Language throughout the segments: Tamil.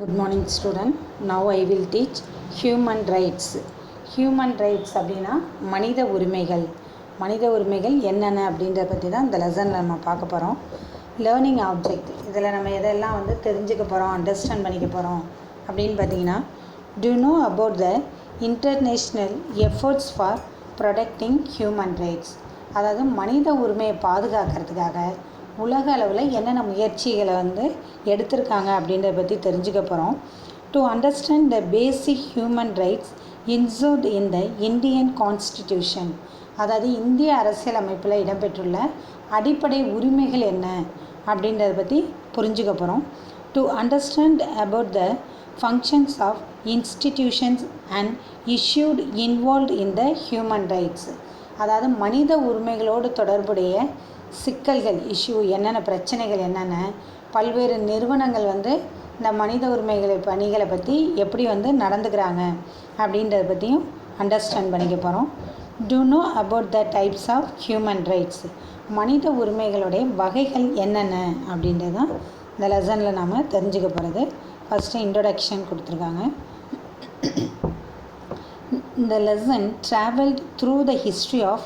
Good morning student. Now I will teach human rights. Human rights அப்படின்னா மனித உரிமைகள் என்னென்ன அப்படின்றத பற்றி தான் இந்த லெசனில் நம்ம பார்க்க போகிறோம். லேர்னிங் ஆப்ஜெக்ட் இதில் நம்ம எதெல்லாம் தெரிஞ்சுக்க போகிறோம், அண்டர்ஸ்டாண்ட் பண்ணிக்க போகிறோம் அப்படின்னு பார்த்தீங்கன்னா, do know about the international efforts for protecting human rights. அதாவது மனித உரிமையை பாதுகாக்கிறதுக்காக உலக அளவில் என்னென்ன முயற்சிகளை எடுத்திருக்காங்க அப்படின்றத பற்றி தெரிஞ்சுக்க போகிறோம். To understand the basic human rights insert in the Indian constitution, அதாவது இந்திய அரசியலமைப்பில் இடம்பெற்றுள்ள அடிப்படை உரிமைகள் என்ன அப்படின்றத பற்றி புரிஞ்சுக்க போகிறோம். To understand about the functions of institutions and issued involve in the human rights, அதாவது மனித உரிமைகளோடு தொடர்புடைய சிக்கல்கள், இஷ்யூ என்னென்ன, பிரச்சனைகள் என்னென்ன, பல்வேறு நிறுவனங்கள் இந்த மனித பணிகளை பற்றி எப்படி நடந்துக்கிறாங்க அப்படின்றத பற்றியும் அண்டர்ஸ்டாண்ட் பண்ணிக்க போகிறோம். To know about the types of human rights, மனித உரிமைகளுடைய வகைகள் என்னென்ன அப்படின்றது தான் இந்த லெசனில் நாம் தெரிஞ்சுக்க போகிறது. ஃபஸ்ட்டு இன்ட்ரொடக்ஷன் கொடுத்துருக்காங்க. The lesson traveled through the history of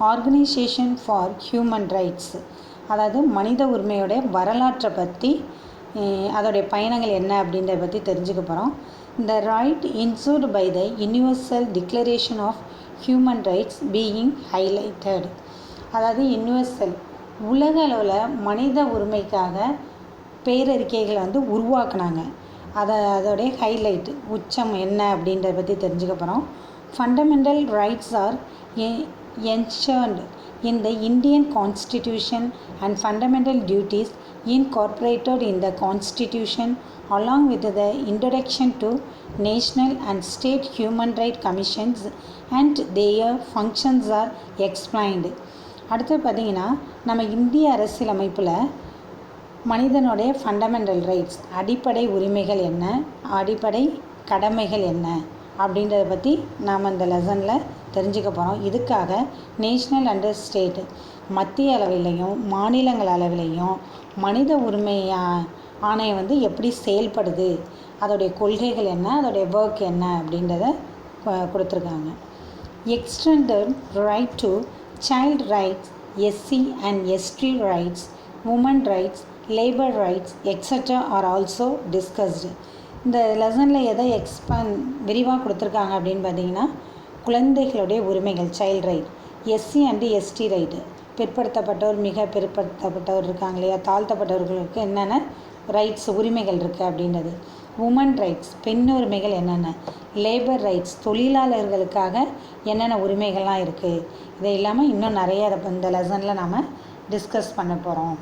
Organization for Human Rights, அதாவது மனித உரிமையோடைய வரலாற்றை பற்றி, அதோடைய பயணங்கள் என்ன அப்படின்றத பற்றி தெரிஞ்சுக்க போகிறோம். The right ensured by the Universal Declaration of Human Rights being highlighted, அதாவது யுனிவர்சல் உலக அளவில் மனித உரிமைக்காக பேரறிக்கைகளை உருவாக்குனாங்க. அதோடைய ஹைலைட், உச்சம் என்ன அப்படின்றத பற்றி தெரிஞ்சுக்க போகிறோம். Fundamental rights are enshrined in the Indian Constitution and fundamental duties incorporated in the Constitution along with the introduction to national and state human rights commissions and their functions are explained. அடுத்து பார்த்திங்கன்னா, நம்ம இந்திய அரசியலமைப்பில் மனிதனுடைய ஃபண்டமெண்டல் ரைட்ஸ், அடிப்படை உரிமைகள் என்ன, அடிப்படை கடமைகள் என்ன அப்படின்றத பற்றி நாம் இந்த லெசனில் தெரிஞ்சுக்க போகிறோம். இதுக்காக நேஷ்னல் அண்ட் ஸ்டேட், மத்திய அளவிலையும் மாநிலங்கள் அளவிலையும் மனித உரிமை ஆணையம் எப்படி செயல்படுது, அதோடைய கொள்கைகள் என்ன, அதோடைய ஒர்க் என்ன அப்படின்றத கொடுத்துருக்காங்க. Extended right to child rights, SC and ST rights, women rights, labour rights etcetera are also discussed. இந்த லெசனில் எதை விரிவாக கொடுத்துருக்காங்க அப்படின்னு பார்த்தீங்கன்னா, குழந்தைகளுடைய உரிமைகள், child right, SC and ST right, பிற்படுத்தப்பட்டவர், மிக பிற்படுத்தப்பட்டவர் இருக்காங்க இல்லையா, தாழ்த்தப்பட்டவர்களுக்கு என்னென்ன ரைட்ஸ், உரிமைகள் இருக்குது அப்படின்றது. உமன் ரைட்ஸ், பெண் உரிமைகள் என்னென்ன, லேபர் ரைட்ஸ், தொழிலாளர்களுக்காக என்னென்ன உரிமைகள்லாம் இருக்குது. இது இல்லாமல் இன்னும் நிறைய இந்த லெசனில் நாம் டிஸ்கஸ் பண்ண போகிறோம்.